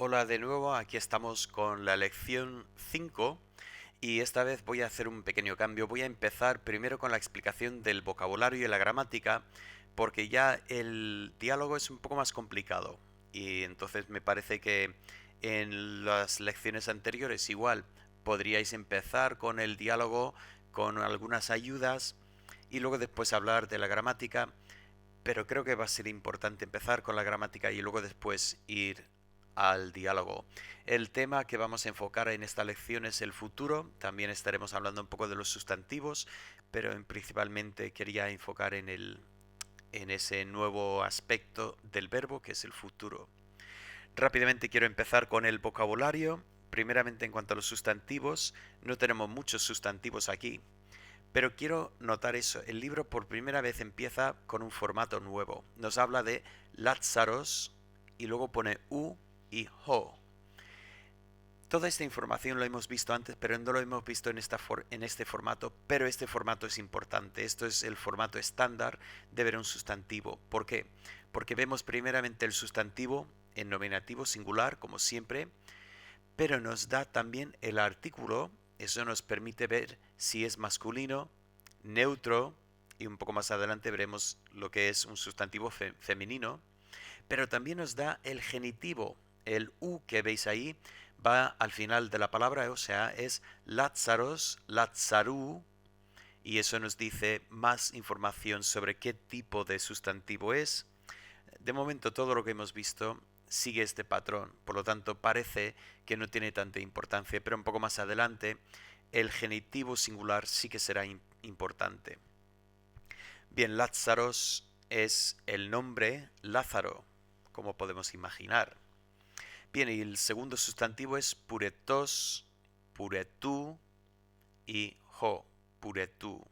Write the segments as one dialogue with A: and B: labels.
A: Hola de nuevo, aquí estamos con la lección 5 y esta vez voy a hacer un pequeño cambio. Voy a empezar primero con la explicación del vocabulario y la gramática porque ya el diálogo es un poco más complicado y entonces me parece que en las lecciones anteriores igual podríais empezar con el diálogo con algunas ayudas y luego después hablar de la gramática, pero creo que va a ser importante empezar con la gramática y luego después ir al diálogo. El tema que vamos a enfocar en esta lección es el futuro. También estaremos hablando un poco de los sustantivos, pero principalmente quería enfocar en ese nuevo aspecto del verbo que es el futuro. Rápidamente quiero empezar con el vocabulario. Primeramente en cuanto a los sustantivos, no tenemos muchos sustantivos aquí, pero quiero notar eso. El libro por primera vez empieza con un formato nuevo. Nos habla de Lázaros y luego pone U y Ho. Toda esta información lo hemos visto antes, pero no lo hemos visto en este formato, pero este formato es importante. Esto es el formato estándar de ver un sustantivo. ¿Por qué? Porque vemos primeramente el sustantivo en nominativo singular, como siempre, pero nos da también el artículo. Eso nos permite ver si es masculino, neutro, y un poco más adelante veremos lo que es un sustantivo femenino, pero también nos da el genitivo. El U que veis ahí va al final de la palabra, o sea, es Lázaros, Lazarú, y eso nos dice más información sobre qué tipo de sustantivo es. De momento todo lo que hemos visto sigue este patrón, por lo tanto parece que no tiene tanta importancia, pero un poco más adelante el genitivo singular sí que será importante. Bien, Lázaros es el nombre Lázaro, como podemos imaginar. Bien, y el segundo sustantivo es puretos, puretú y jo, puretú.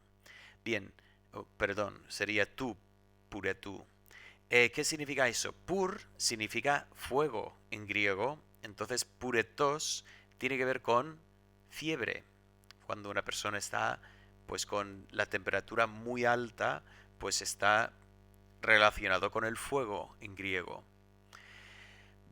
A: Bien, perdón, sería tú, puretú. ¿Qué significa eso? Pur significa fuego en griego, entonces puretos tiene que ver con fiebre. Cuando una persona está pues con la temperatura muy alta, pues está relacionado con el fuego en griego.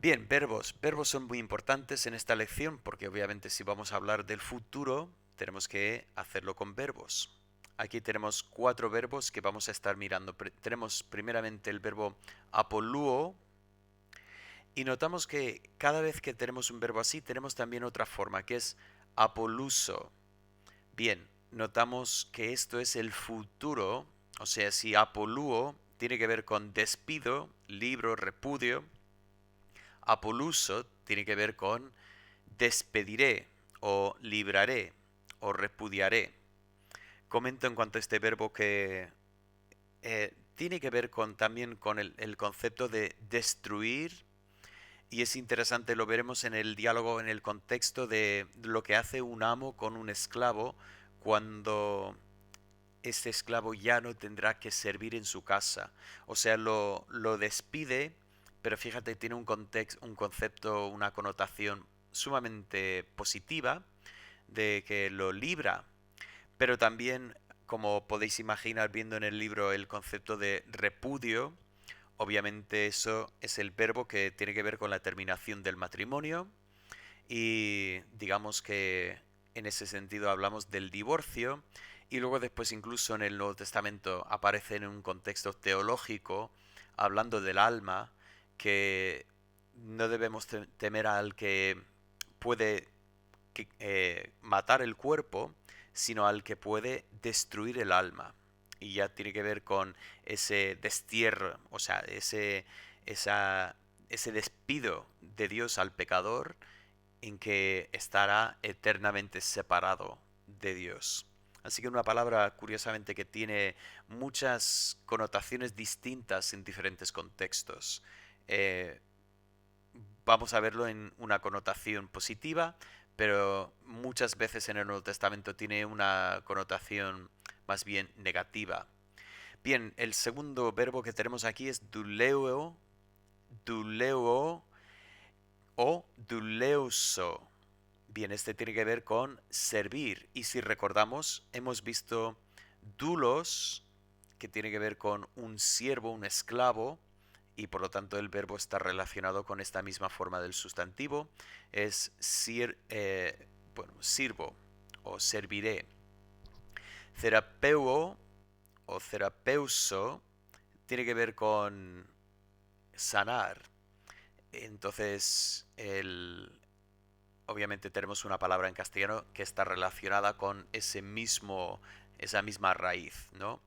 A: Bien, verbos. Verbos son muy importantes en esta lección porque obviamente si vamos a hablar del futuro, tenemos que hacerlo con verbos. Aquí tenemos 4 verbos que vamos a estar mirando. Tenemos primeramente el verbo apoluo y notamos que cada vez que tenemos un verbo así, tenemos también otra forma que es apoluso. Bien, notamos que esto es el futuro, o sea, si apoluo tiene que ver con despido, libro, repudio, apoluso tiene que ver con despediré o libraré o repudiaré. Comento en cuanto a este verbo que tiene que ver también con el concepto de destruir y es interesante, lo veremos en el diálogo, en el contexto de lo que hace un amo con un esclavo cuando este esclavo ya no tendrá que servir en su casa. O sea, lo despide, pero fíjate, tiene un concepto, una connotación sumamente positiva de que lo libra, pero también, como podéis imaginar viendo en el libro el concepto de repudio, obviamente eso es el verbo que tiene que ver con la terminación del matrimonio y digamos que en ese sentido hablamos del divorcio y luego después incluso en el Nuevo Testamento aparece en un contexto teológico hablando del alma que no debemos temer al que puede matar el cuerpo, sino al que puede destruir el alma. Y ya tiene que ver con ese destierro, o sea, ese despido de Dios al pecador en que estará eternamente separado de Dios. Así que una palabra curiosamente que tiene muchas connotaciones distintas en diferentes contextos. Eh, Vamos a verlo en una connotación positiva, pero muchas veces en el Nuevo Testamento tiene una connotación más bien negativa. Bien, el segundo verbo que tenemos aquí es duleo, duleo o duleuso. Bien, este tiene que ver con servir. Y si recordamos, hemos visto dulos, que tiene que ver con un siervo, un esclavo, y por lo tanto el verbo está relacionado con esta misma forma del sustantivo. Es sirvo o serviré. Terapeuo o terapeuso tiene que ver con sanar. Entonces, obviamente tenemos una palabra en castellano que está relacionada con esa misma raíz, ¿no?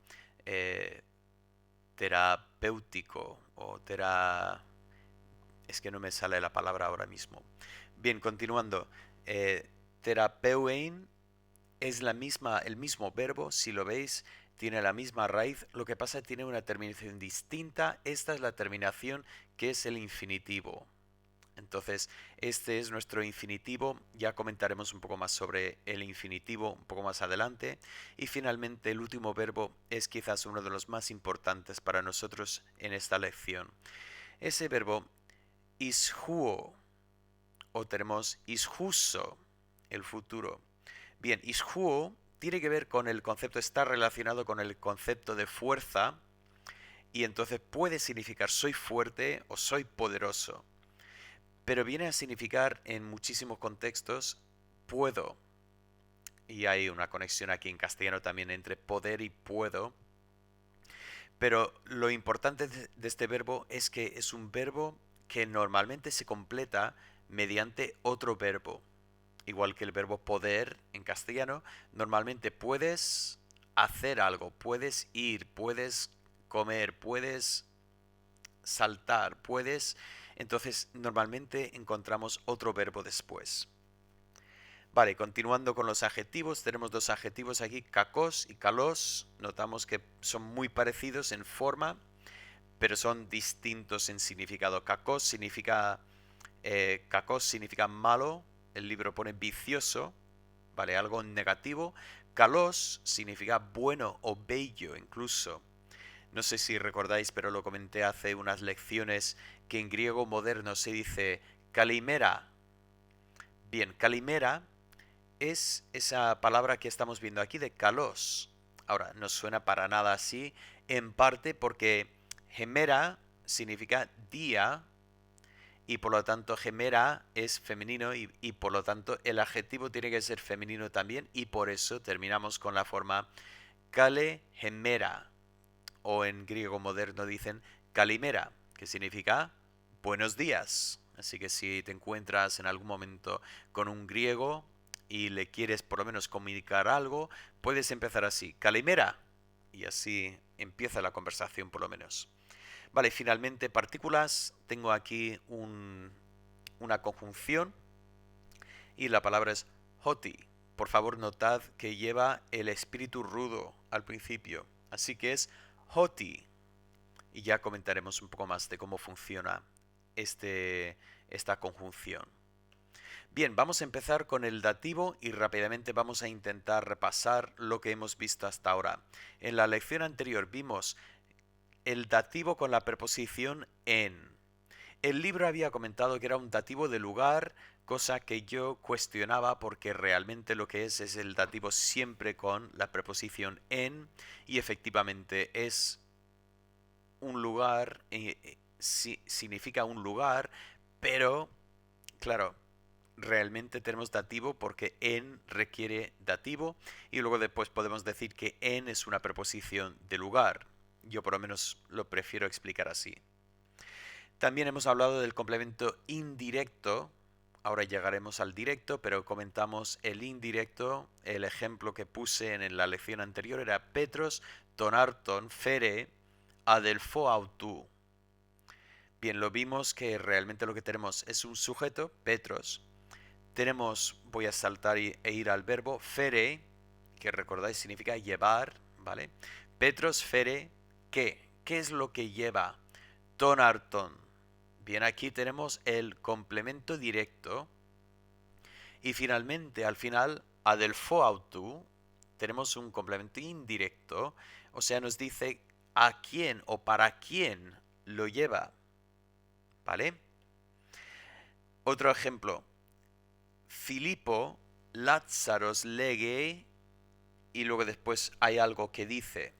A: Eh, terapéutico o es que no me sale la palabra ahora mismo. Bien, continuando. Eh, terapeuein es el mismo verbo, si lo veis, tiene la misma raíz, lo que pasa es que tiene una terminación distinta. Esta es la terminación que es el infinitivo. Entonces, este es nuestro infinitivo. Ya comentaremos un poco más sobre el infinitivo un poco más adelante. Y finalmente, el último verbo es quizás uno de los más importantes para nosotros en esta lección. Ese verbo ishuo, o tenemos ishuso, el futuro. Bien, ishuo tiene que ver con el concepto, está relacionado con el concepto de fuerza, y entonces puede significar soy fuerte o soy poderoso. Pero viene a significar en muchísimos contextos puedo. Y hay una conexión aquí en castellano también entre poder y puedo. Pero lo importante de este verbo es que es un verbo que normalmente se completa mediante otro verbo. Igual que el verbo poder en castellano, normalmente puedes hacer algo, puedes ir, puedes comer, puedes saltar, puedes... Entonces normalmente encontramos otro verbo después. Vale, continuando con los adjetivos, tenemos dos adjetivos aquí, kakos y kalos. Notamos que son muy parecidos en forma, pero son distintos en significado. Kakos significa malo, el libro pone vicioso, ¿vale? Algo negativo. Kalos significa bueno o bello incluso. No sé si recordáis, pero lo comenté hace unas lecciones que en griego moderno se dice kalimera. Bien, kalimera es esa palabra que estamos viendo aquí de kalos. Ahora, no suena para nada así, en parte porque gemera significa día y por lo tanto gemera es femenino y por lo tanto el adjetivo tiene que ser femenino también y por eso terminamos con la forma kale gemera o en griego moderno dicen kalimera, que significa buenos días. Así que si te encuentras en algún momento con un griego y le quieres por lo menos comunicar algo, puedes empezar así, kalimera, y así empieza la conversación por lo menos. Vale, finalmente partículas, tengo aquí una conjunción y la palabra es hoti. Por favor, notad que lleva el espíritu rudo al principio. Así que es hoti. Y ya comentaremos un poco más de cómo funciona esta conjunción. Bien, vamos a empezar con el dativo y rápidamente vamos a intentar repasar lo que hemos visto hasta ahora. En la lección anterior vimos el dativo con la preposición en. El libro había comentado que era un dativo de lugar, cosa que yo cuestionaba porque realmente lo que es el dativo siempre con la preposición en y efectivamente es un lugar, significa un lugar, pero claro, realmente tenemos dativo porque en requiere dativo y luego después podemos decir que en es una preposición de lugar. Yo por lo menos lo prefiero explicar así. También hemos hablado del complemento indirecto. Ahora llegaremos al directo, pero comentamos el indirecto. El ejemplo que puse en la lección anterior era Petros tonarton fere adelfo autu. Bien, lo vimos que realmente lo que tenemos es un sujeto, Petros. Tenemos, voy a saltar e ir al verbo fere, que recordáis significa llevar, ¿vale? Petros fere, ¿qué? ¿Qué es lo que lleva? Tonarton. Bien, aquí tenemos el complemento directo. Y finalmente, al final, adelfo autu, tenemos un complemento indirecto. O sea, nos dice a quién o para quién lo lleva. ¿Vale? Otro ejemplo. Filipo Lázaros lege y luego después hay algo que dice.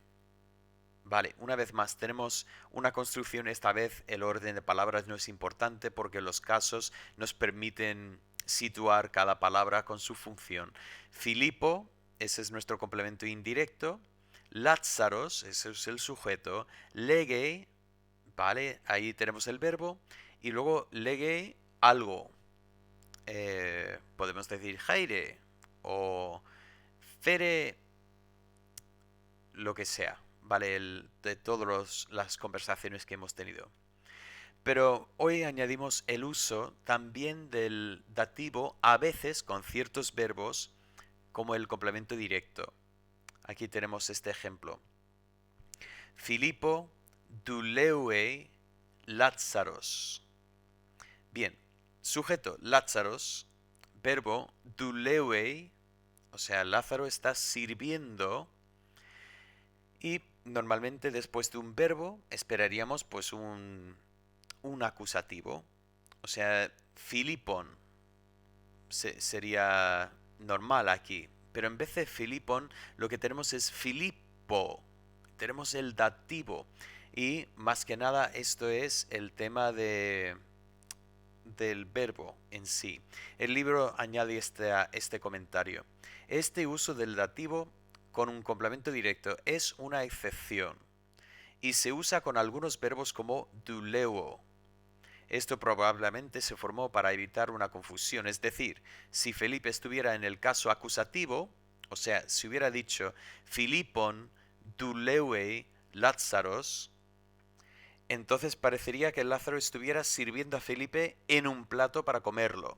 A: Vale, una vez más, tenemos una construcción, esta vez el orden de palabras no es importante porque los casos nos permiten situar cada palabra con su función. Filipo, ese es nuestro complemento indirecto. Lázaros, ese es el sujeto. Lege, vale, ahí tenemos el verbo. Y luego lege algo. Podemos decir jaire o fere lo que sea, ¿vale? De todas las conversaciones que hemos tenido. Pero hoy añadimos el uso también del dativo a veces con ciertos verbos como el complemento directo. Aquí tenemos este ejemplo. Filipo douleue Lázaros. Bien, sujeto Lázaros, verbo douleue, o sea, Lázaro está sirviendo. Y normalmente después de un verbo esperaríamos pues un acusativo. O sea, Filipon sería normal aquí. Pero en vez de Filipon lo que tenemos es Filippo. Tenemos el dativo. Y más que nada esto es el tema del verbo en sí. El libro añade este comentario. Este uso del dativo con un complemento directo es una excepción y se usa con algunos verbos como douleuo. Esto probablemente se formó para evitar una confusión, es decir, si Felipe estuviera en el caso acusativo, o sea, si hubiera dicho Filipon douleue Lázaros, entonces parecería que Lázaro estuviera sirviendo a Felipe en un plato para comerlo.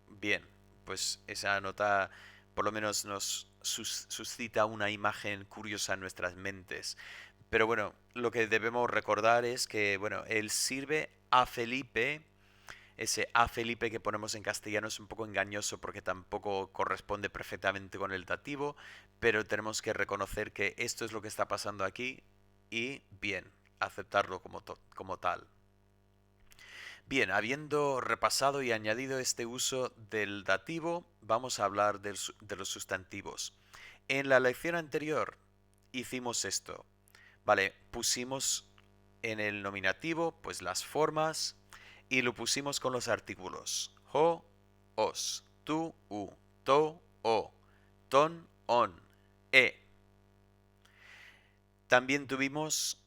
A: Bien, pues esa nota por lo menos nos suscita una imagen curiosa en nuestras mentes. Pero bueno, lo que debemos recordar es que, bueno, él sirve a Felipe. Ese a Felipe que ponemos en castellano es un poco engañoso porque tampoco corresponde perfectamente con el dativo, pero tenemos que reconocer que esto es lo que está pasando aquí y bien, aceptarlo como tal. Bien, habiendo repasado y añadido este uso del dativo, vamos a hablar de los sustantivos. En la lección anterior hicimos esto. Vale, pusimos en el nominativo pues las formas y lo pusimos con los artículos. Jo, os, tu, u, to, o, ton, on, e. También tuvimos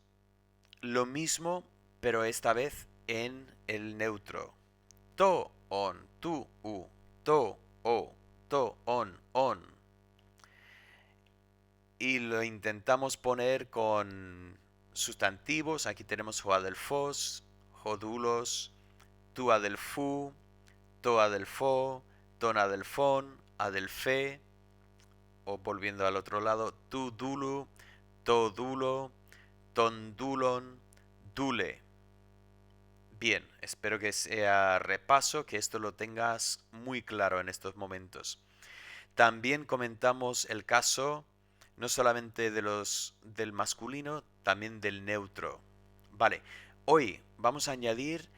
A: lo mismo, pero esta vez en el neutro. To, on, tu, u, to, o, to, on. Y lo intentamos poner con sustantivos. Aquí tenemos joa del fos, jodulos, tua del fu, toa del fo, tona del fon, a del fe, o volviendo al otro lado, tu dulu, to dulo, ton dulon, dule. Bien, espero que sea repaso, que esto lo tengas muy claro en estos momentos. También comentamos el caso no solamente del masculino, también del neutro. Vale, hoy vamos a añadir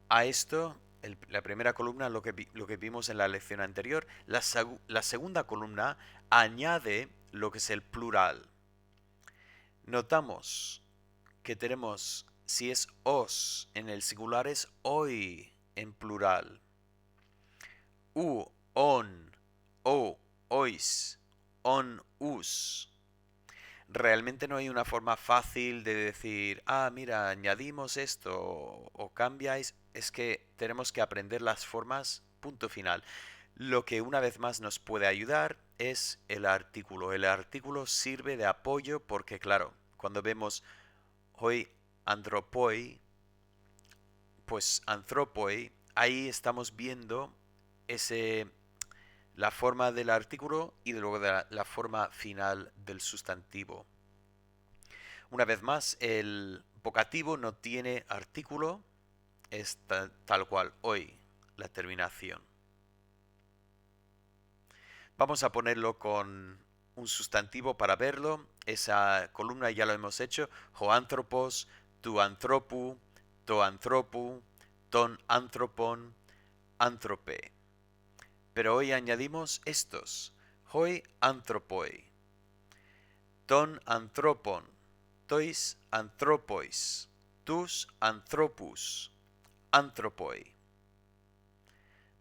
A: a esto, la primera columna, lo que vimos en la lección anterior. La segunda columna añade lo que es el plural. Notamos que tenemos, si es os en el singular, es hoy en plural. U, on, o, ois, on, us. Realmente no hay una forma fácil de decir, ah, mira, añadimos esto o cambiáis. Es que tenemos que aprender las formas, punto final. Lo que una vez más nos puede ayudar es el artículo. El artículo sirve de apoyo porque, claro, cuando vemos hoy anthropoi, pues anthropoi, ahí estamos viendo ese, la forma del artículo y luego de la forma final del sustantivo. Una vez más, el vocativo no tiene artículo, es tal cual hoy la terminación. Vamos a ponerlo con un sustantivo para verlo. Esa columna ya lo hemos hecho. Hoanthropos, tu anthropu, to anthropu, ton anthropon, anthrope. Pero hoy añadimos estos. Hoi anthropoi, ton anthropon, tois anthropois, tus anthropus, anthropoi.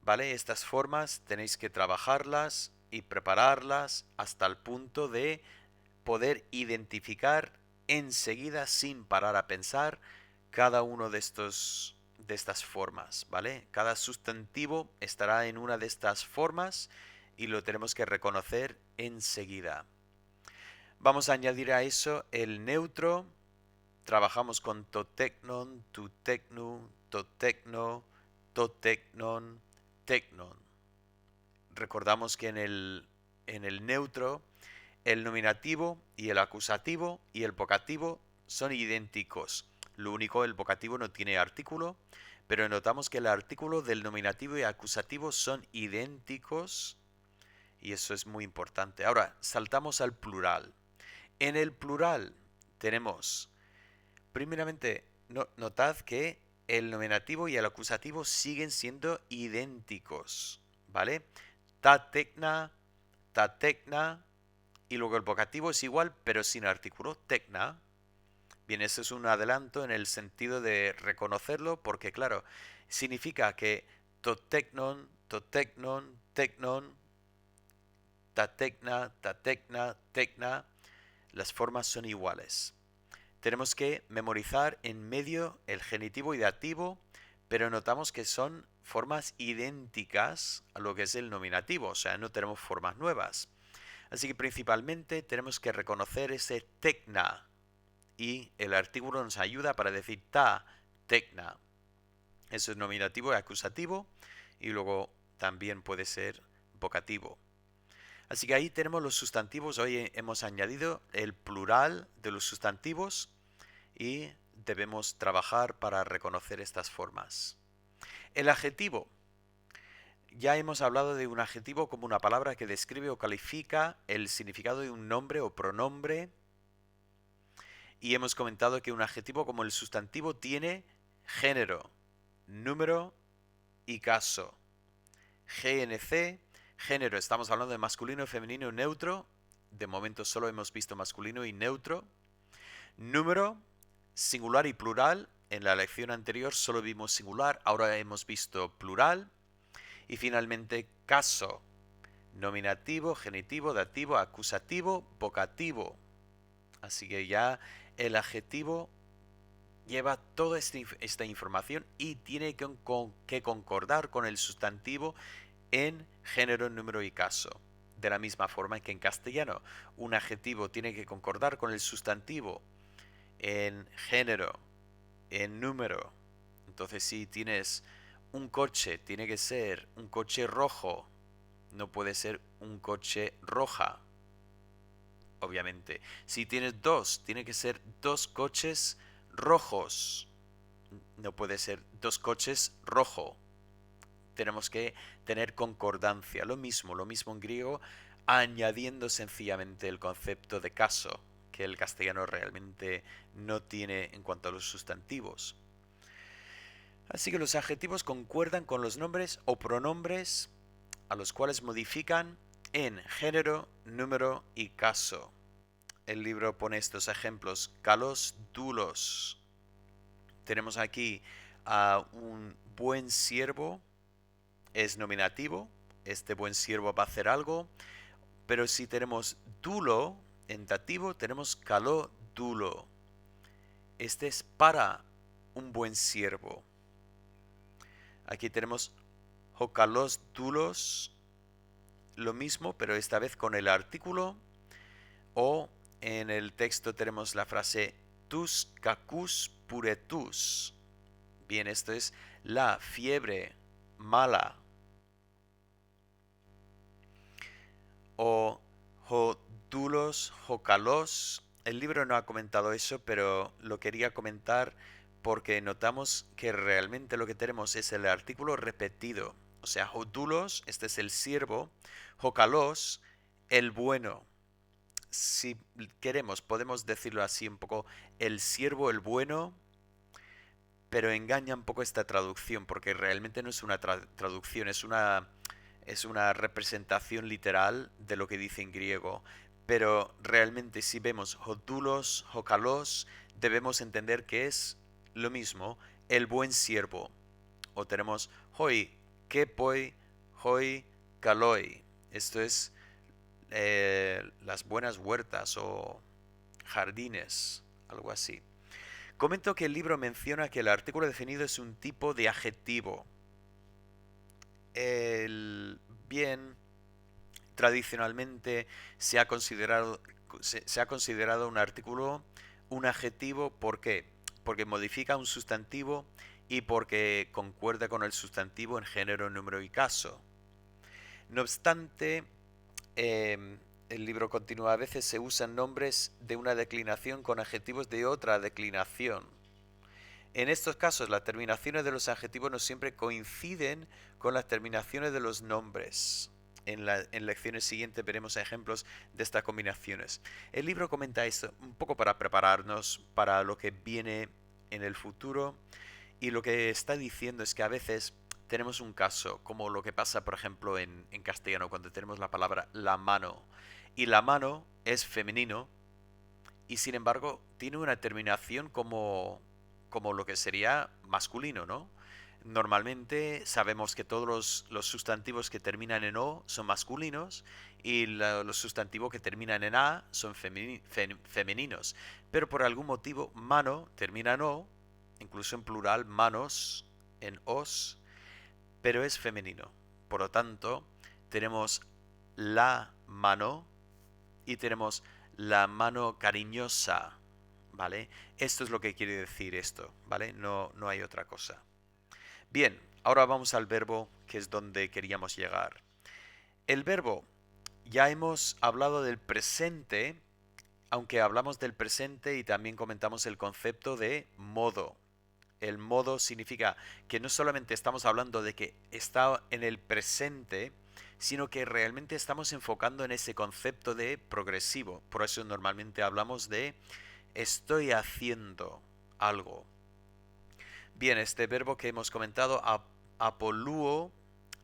A: ¿Vale? Estas formas tenéis que trabajarlas y prepararlas hasta el punto de poder identificar enseguida, sin parar a pensar, cada uno de estas formas, ¿vale? Cada sustantivo estará en una de estas formas y lo tenemos que reconocer enseguida. Vamos a añadir a eso el neutro. Trabajamos con totecnon, tutecnu, totecno, totecnon, tecnon. Recordamos que en el neutro el nominativo y el acusativo y el vocativo son idénticos. Lo único, el vocativo no tiene artículo, pero notamos que el artículo del nominativo y acusativo son idénticos y eso es muy importante. Ahora, saltamos al plural. En el plural tenemos, primeramente, notad que el nominativo y el acusativo siguen siendo idénticos, ¿vale? Tatecna, tatecna, y luego el vocativo es igual, pero sin artículo, tecna. Bien, eso es un adelanto en el sentido de reconocerlo, porque claro, significa que totecnon, totecnon, tecnon, tatecna, tatecna, tecna, las formas son iguales. Tenemos que memorizar en medio el genitivo y dativo, pero notamos que son formas idénticas a lo que es el nominativo, o sea, no tenemos formas nuevas. Así que principalmente tenemos que reconocer ese tecna y el artículo nos ayuda para decir ta, tecna. Eso es nominativo y acusativo y luego también puede ser vocativo. Así que ahí tenemos los sustantivos. Hoy hemos añadido el plural de los sustantivos y debemos trabajar para reconocer estas formas. El adjetivo. Ya hemos hablado de un adjetivo como una palabra que describe o califica el significado de un nombre o pronombre. Y hemos comentado que un adjetivo como el sustantivo tiene género, número y caso. GNC, género, estamos hablando de masculino, femenino, neutro. De momento solo hemos visto masculino y neutro. Número, singular y plural. En la lección anterior solo vimos singular, ahora hemos visto plural. Y finalmente, caso, nominativo, genitivo, dativo, acusativo, vocativo. Así que ya el adjetivo lleva toda esta información y tiene que concordar con el sustantivo en género, número y caso. De la misma forma que en castellano, un adjetivo tiene que concordar con el sustantivo en género, en número. Entonces, si tienes un coche, tiene que ser un coche rojo, no puede ser un coche roja, obviamente. Si tienes dos, tiene que ser dos coches rojos, no puede ser dos coches rojo. Tenemos que tener concordancia, lo mismo en griego, añadiendo sencillamente el concepto de caso, que el castellano realmente no tiene en cuanto a los sustantivos. Así que los adjetivos concuerdan con los nombres o pronombres a los cuales modifican en género, número y caso. El libro pone estos ejemplos. Kalos doulos. Tenemos aquí a un buen siervo, es nominativo. Este buen siervo va a hacer algo. Pero si tenemos doulo en dativo, tenemos kaló doulo. Este es para un buen siervo. Aquí tenemos hokalos doulos, lo mismo, pero esta vez con el artículo. O en el texto tenemos la frase tus cacus puretus. Bien, esto es la fiebre mala. O jodulos, jocalos. El libro no ha comentado eso, pero lo quería comentar porque notamos que realmente lo que tenemos es el artículo repetido. O sea, jodulos, este es el siervo, jocalos, el bueno. Si queremos, podemos decirlo así un poco, el siervo, el bueno, pero engaña un poco esta traducción, porque realmente no es una traducción, es una representación literal de lo que dice en griego. pero realmente si vemos hodulos, hocalos, debemos entender que es lo mismo, el buen siervo. O tenemos hoi, kepoi, hoi, kaloi. Esto es las buenas huertas o jardines, algo así. Comento que el libro menciona que el artículo definido es un tipo de adjetivo. El bien tradicionalmente se ha considerado, se ha considerado un artículo un adjetivo. ¿Por qué? Porque modifica un sustantivo y porque concuerda con el sustantivo en género, número y caso. No obstante, el libro continúa, a veces se usan nombres de una declinación con adjetivos de otra declinación. En estos casos, las terminaciones de los adjetivos no siempre coinciden con las terminaciones de los nombres. En lecciones siguientes veremos ejemplos de estas combinaciones. El libro comenta esto un poco para prepararnos para lo que viene en el futuro, y lo que está diciendo es que a veces tenemos un caso, como lo que pasa, por ejemplo, en castellano, cuando tenemos la palabra la mano. Y la mano es femenino y sin embargo tiene una terminación como lo que sería masculino, ¿no? Normalmente sabemos que todos los sustantivos que terminan en o son masculinos y los sustantivos que terminan en a son femeninos. Pero por algún motivo mano termina en o, incluso en plural manos en os, pero es femenino. Por lo tanto, tenemos la mano y tenemos la mano cariñosa, ¿vale? Esto es lo que quiere decir esto, ¿vale? No, no hay otra cosa. Bien, ahora vamos al verbo, que es donde queríamos llegar. El verbo, ya hemos hablado del presente, aunque hablamos del presente y también comentamos el concepto de modo. El modo significa que no solamente estamos hablando de que está en el presente, sino que realmente estamos enfocando en ese concepto de progresivo. Por eso normalmente hablamos de estoy haciendo algo. Bien, este verbo que hemos comentado, apolúo,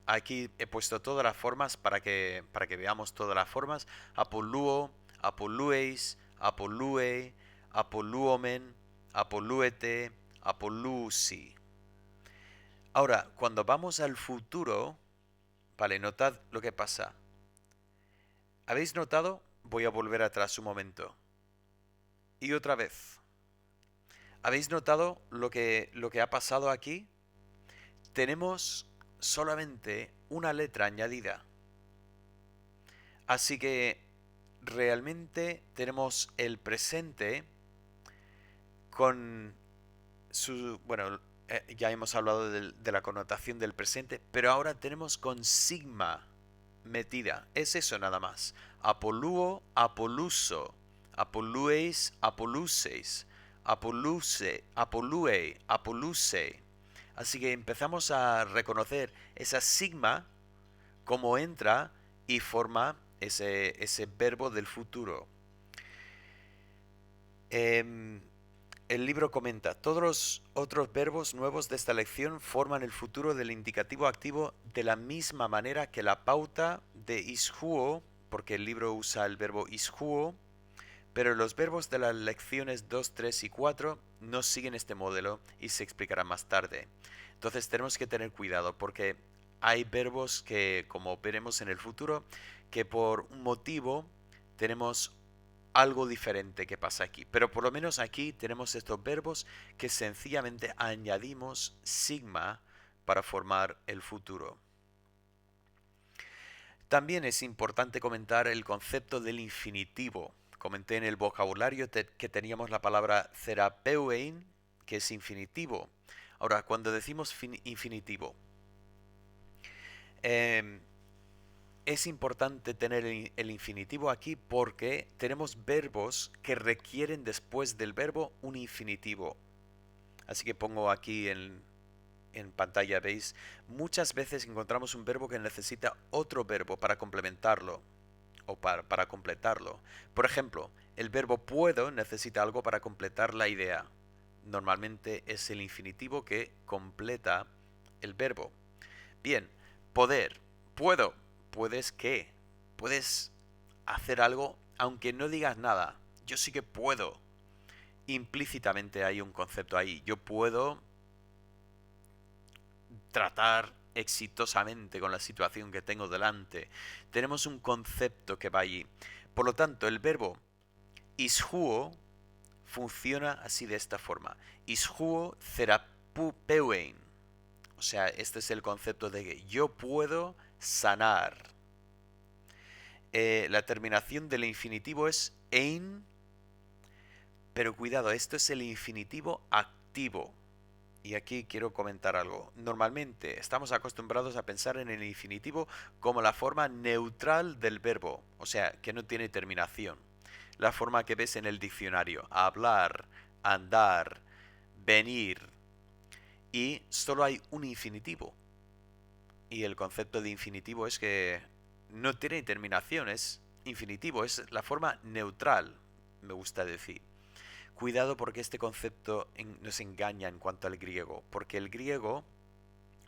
A: aquí he puesto todas las formas para que veamos todas las formas. Apolúo, apolúeis, apolúe, apolúomen, apolúete, apolúsi. Ahora, cuando vamos al futuro, vale, notad lo que pasa. ¿Habéis notado? Voy a volver atrás un momento. Y otra vez. ¿Habéis notado lo que ha pasado aquí? Tenemos solamente una letra añadida. Así que realmente tenemos el presente con su... Bueno, ya hemos hablado de la connotación del presente, pero ahora tenemos con sigma metida. Es eso nada más. Apolúo, apoluso. Apolueis, apoluseis. Apoluse, apolue, apoluse. Así que empezamos a reconocer esa sigma como entra y forma ese verbo del futuro. Em, el libro comenta, todos los otros verbos nuevos de esta lección forman el futuro del indicativo activo de la misma manera que la pauta de ishuo, porque el libro usa el verbo ishuo, pero los verbos de las lecciones 2, 3 y 4 no siguen este modelo y se explicará más tarde. Entonces tenemos que tener cuidado porque hay verbos que, como veremos en el futuro, que por un motivo tenemos algo diferente que pasa aquí. Pero por lo menos aquí tenemos estos verbos que sencillamente añadimos sigma para formar el futuro. También es importante comentar el concepto del infinitivo. Comenté en el vocabulario que teníamos la palabra therapeuein, que es infinitivo. Ahora, cuando decimos infinitivo, em, es importante tener el infinitivo aquí porque tenemos verbos que requieren después del verbo un infinitivo. Así que pongo aquí en pantalla, veis, muchas veces encontramos un verbo que necesita otro verbo para complementarlo o para completarlo. Por ejemplo, el verbo puedo necesita algo para completar la idea. Normalmente es el infinitivo que completa el verbo. Bien, poder. Puedo. ¿Puedes qué? Puedes hacer algo aunque no digas nada, yo sí que puedo. Implícitamente hay un concepto ahí. Yo puedo tratar exitosamente con la situación que tengo delante. Tenemos un concepto que va allí. Por lo tanto, el verbo ishuo funciona así de esta forma. Ishuo therapeuein. O sea, este es el concepto de que yo puedo sanar. La terminación del infinitivo es ein, pero cuidado, esto es el infinitivo activo. Y aquí quiero comentar algo. Normalmente estamos acostumbrados a pensar en el infinitivo como la forma neutral del verbo, o sea, que no tiene terminación. La forma que ves en el diccionario, hablar, andar, venir, y solo hay un infinitivo. Y el concepto de infinitivo es que no tiene terminación, es infinitivo, es la forma neutral, me gusta decir. Cuidado porque este concepto nos engaña en cuanto al griego, porque el griego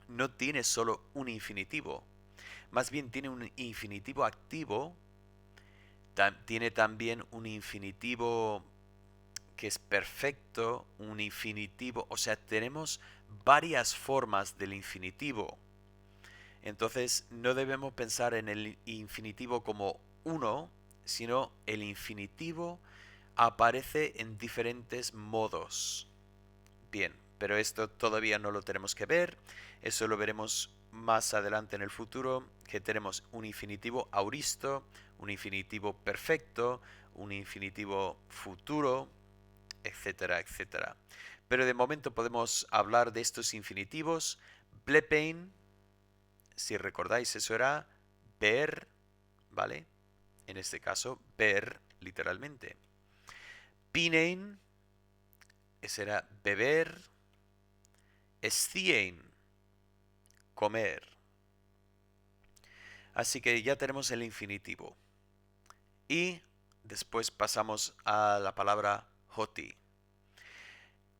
A: no tiene solo un infinitivo, más bien tiene un infinitivo activo, tiene también un infinitivo que es perfecto, un infinitivo, o sea, tenemos varias formas del infinitivo. Entonces no debemos pensar en el infinitivo como uno, sino el infinitivo aparece en diferentes modos. Bien, pero esto todavía no lo tenemos que ver, eso lo veremos más adelante en el futuro, que tenemos un infinitivo auristo, un infinitivo perfecto, un infinitivo futuro, etcétera, etcétera. Pero de momento podemos hablar de estos infinitivos. Blepein, si recordáis, eso era ver, ¿vale? En este caso, ver literalmente. Pinein, ese era beber. Escien, comer. Así que ya tenemos el infinitivo. Y después pasamos a la palabra hoti.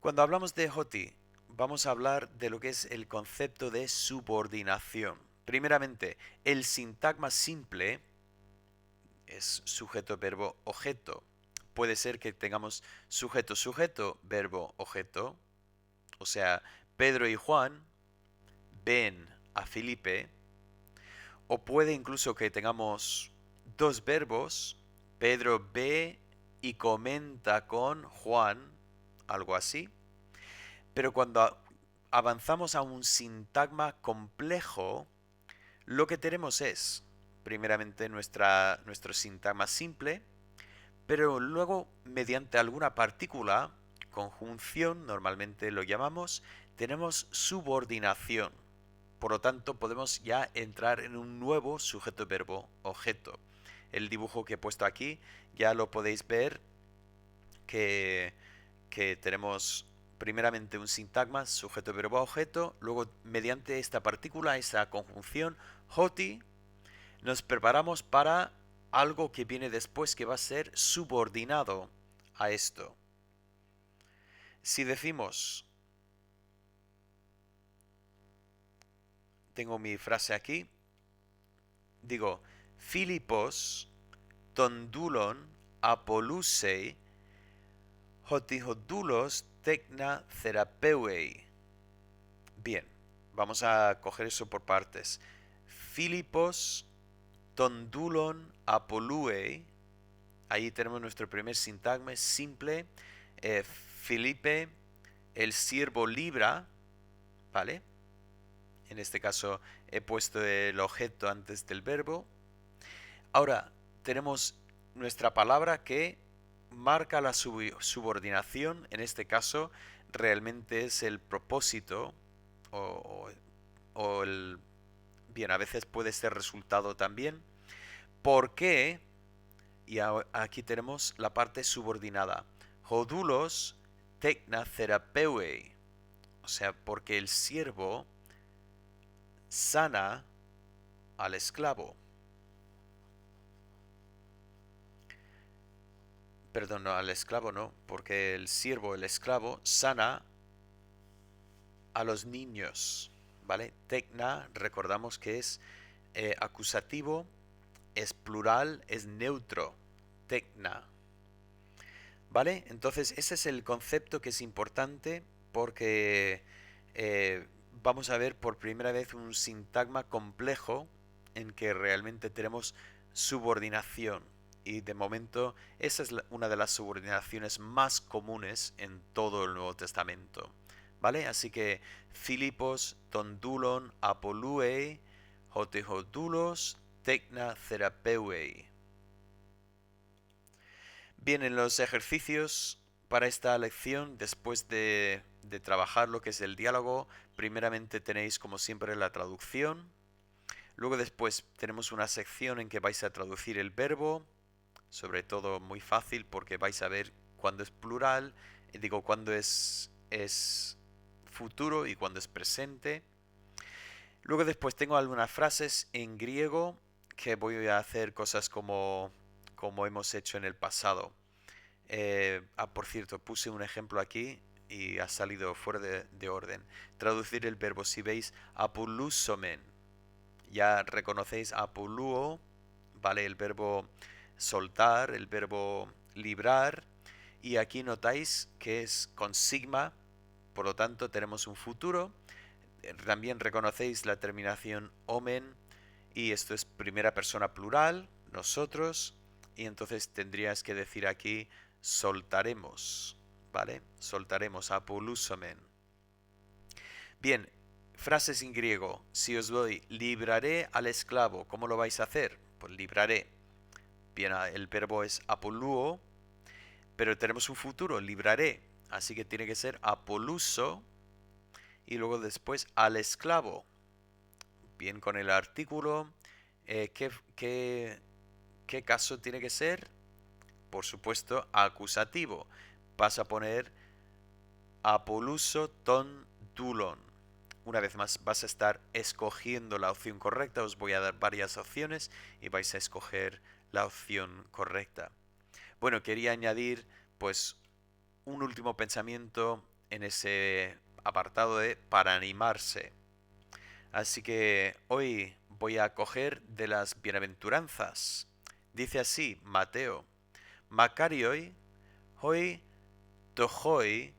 A: Cuando hablamos de hoti, vamos a hablar de lo que es el concepto de subordinación. Primeramente, el sintagma simple es sujeto, verbo, objeto. Puede ser que tengamos sujeto, sujeto, verbo, objeto. O sea, Pedro y Juan ven a Felipe. O puede incluso que tengamos dos verbos. Pedro ve y comenta con Juan, algo así. Pero cuando avanzamos a un sintagma complejo, lo que tenemos es, primeramente, nuestro sintagma simple, pero luego, mediante alguna partícula, conjunción, normalmente lo llamamos, tenemos subordinación. Por lo tanto, podemos ya entrar en un nuevo sujeto verbo objeto. El dibujo que he puesto aquí ya lo podéis ver que, que tenemos primeramente un sintagma sujeto verbo objeto, luego mediante esta partícula, esta conjunción hoti, nos preparamos para algo que viene después que va a ser subordinado a esto. Si decimos, tengo mi frase aquí, digo, Filipos tondulon apollusei hotihodulos tecna therapeuei. Bien, vamos a coger eso por partes. Filipos tondulon apoluei. Ahí tenemos nuestro primer sintagma simple. Filipe, el siervo libra, ¿vale? En este caso he puesto el objeto antes del verbo. Ahora tenemos nuestra palabra que marca la subordinación. En este caso realmente es el propósito o, o el... Bien, a veces puede ser resultado también. ¿Por qué? Y aquí tenemos la parte subordinada. Hodulos tecna therapeuei. O sea, porque el siervo sana al esclavo. Perdón, no, al esclavo no, porque el siervo, el esclavo, sana a los niños. ¿Vale? Tecna, recordamos que es acusativo, es plural, es neutro. tecna. ¿Vale? Entonces ese es el concepto que es importante porque vamos a ver por primera vez un sintagma complejo en que realmente tenemos subordinación. Y de momento esa es una de las subordinaciones más comunes en todo el Nuevo Testamento. ¿Vale? Así que Filipos, ton dulon, apoluei, hotehodulos, tecna therapeuei. Bien, en los ejercicios para esta lección, después de trabajar lo que es el diálogo, primeramente tenéis como siempre la traducción. Luego después tenemos una sección en que vais a traducir el verbo, sobre todo muy fácil porque vais a ver cuándo es plural, digo cuándo es futuro y cuándo es presente. Luego después tengo algunas frases en griego que voy a hacer cosas como hemos hecho en el pasado. Por cierto, puse un ejemplo aquí y ha salido fuera de orden. Traducir el verbo, si veis, apolusomen. Ya reconocéis apoluo, ¿vale? El verbo soltar, el verbo librar. Y aquí notáis que es con sigma, por lo tanto tenemos un futuro. También reconocéis la terminación omen y esto es primera persona plural, nosotros. Y entonces tendrías que decir aquí soltaremos, ¿vale? Soltaremos, apolusomen. Bien, frases en griego. Si os doy libraré al esclavo, ¿cómo lo vais a hacer? Pues libraré. Bien, el verbo es apoluo, pero tenemos un futuro, libraré. Así que tiene que ser apoluso y luego después al esclavo. Bien, con el artículo, ¿qué caso tiene que ser? Por supuesto, acusativo. Vas a poner apoluso ton dulon. Una vez más vas a estar escogiendo la opción correcta. Os voy a dar varias opciones y vais a escoger la opción correcta. Bueno, quería añadir pues un último pensamiento en ese apartado de para animarse. Así que hoy voy a coger de las bienaventuranzas. Dice así, Mateo, Macarioi, hoi to hoi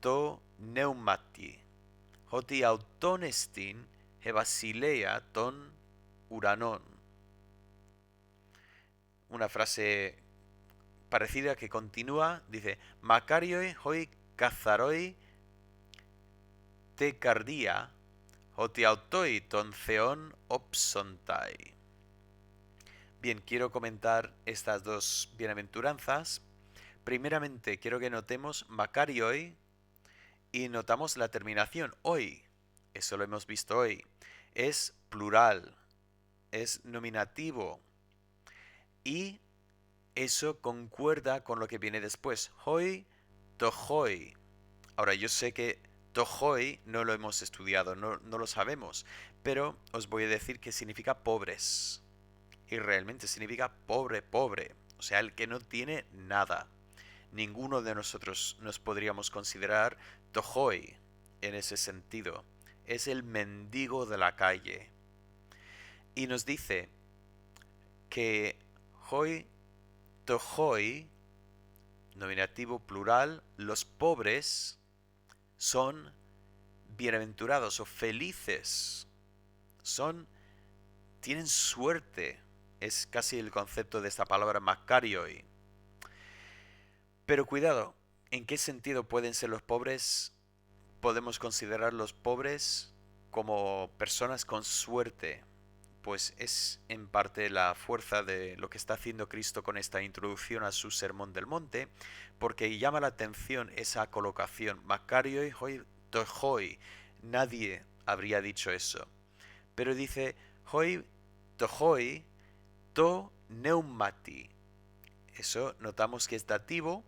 A: to neumati, hoti autonestin he basileia ton uranon. Una frase parecida que continúa, dice, Macarioi hoi cazaroi te cardia, hoti autoi ton theon opsontai. Bien, quiero comentar estas dos bienaventuranzas. Primeramente, quiero que notemos Macarioi y notamos la terminación hoy. Eso lo hemos visto hoy. Es plural, es nominativo y eso concuerda con lo que viene después. Hoi, tohoi. Ahora, yo sé que tohoi no lo hemos estudiado, no lo sabemos, pero os voy a decir que significa pobres. Y realmente significa pobre, pobre. O sea, el que no tiene nada. Ninguno de nosotros nos podríamos considerar tohoi en ese sentido. Es el mendigo de la calle. Y nos dice que hoi tohoi, nominativo plural, los pobres son bienaventurados o felices. Tienen suerte. Es casi el concepto de esta palabra makarioi. Pero cuidado, ¿en qué sentido pueden ser los pobres? Podemos considerar los pobres como personas con suerte, pues es en parte la fuerza de lo que está haciendo Cristo con esta introducción a su Sermón del Monte, porque llama la atención esa colocación, Makarioi hoi tohoi, nadie habría dicho eso, pero dice hoi tohoi to neumati, eso notamos que es dativo,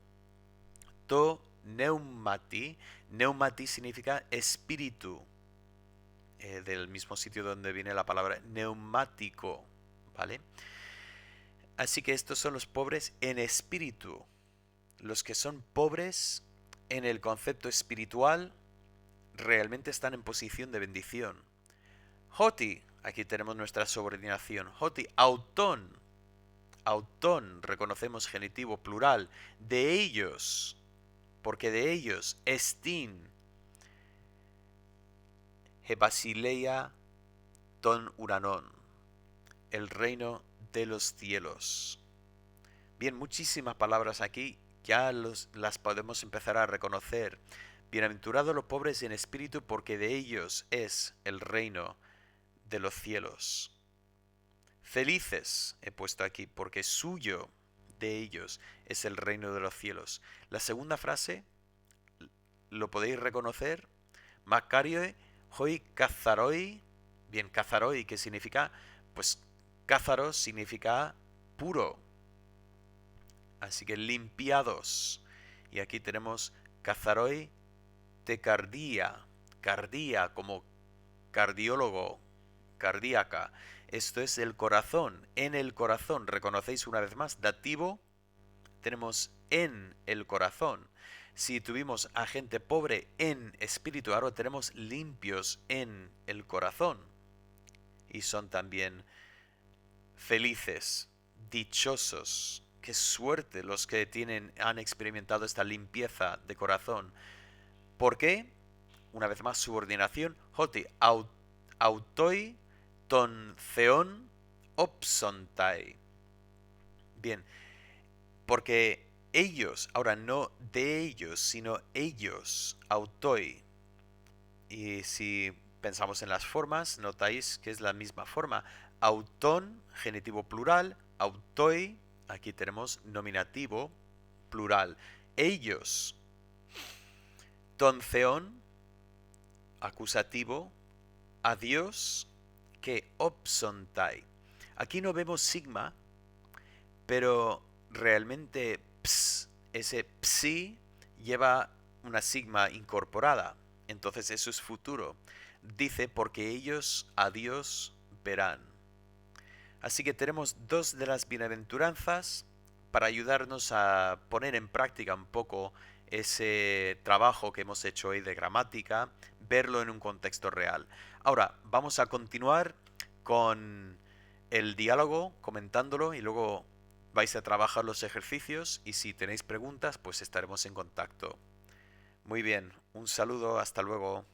A: to neumati, neumati significa espíritu, del mismo sitio donde viene la palabra neumático, ¿vale? Así que estos son los pobres en espíritu, los que son pobres en el concepto espiritual realmente están en posición de bendición. Hoti, aquí tenemos nuestra subordinación, hoti auton, Autón, reconocemos genitivo plural. De ellos, porque de ellos, estin, he basileia ton uranon, el reino de los cielos. Bien, muchísimas palabras aquí, ya las podemos empezar a reconocer. Bienaventurados los pobres en espíritu, porque de ellos es el reino de los cielos. Felices he puesto aquí, porque suyo, de ellos, es el reino de los cielos. La segunda frase, ¿lo podéis reconocer? Macarioe, hoi cazaroi. Bien, cazaroi, ¿qué significa? Pues cázaro significa puro. Así que limpiados. Y aquí tenemos cazaroi te cardía. Cardía como cardiólogo, cardíaca. Esto es el corazón. En el corazón. ¿Reconocéis una vez más? Dativo. Tenemos en el corazón. Si tuvimos a gente pobre en espíritu, ahora tenemos limpios en el corazón. Y son también felices, dichosos. Qué suerte los que han experimentado esta limpieza de corazón. ¿Por qué? Una vez más, subordinación. Hoti autoi ton theon opsontai. Bien, porque ellos, ahora no de ellos, sino ellos, autoi. Y si pensamos en las formas, notáis que es la misma forma. Autón, genitivo plural, autoi, aquí tenemos nominativo plural. Ellos, ton theon, acusativo, a Dios que opsontai. Aquí no vemos sigma, pero realmente ese psi lleva una sigma incorporada. Entonces eso es futuro. Dice, porque ellos a Dios verán. Así que tenemos dos de las bienaventuranzas para ayudarnos a poner en práctica un poco ese trabajo que hemos hecho hoy de gramática, verlo en un contexto real. Ahora, vamos a continuar con el diálogo, comentándolo, y luego vais a trabajar los ejercicios, y si tenéis preguntas, pues estaremos en contacto. Muy bien, un saludo, hasta luego.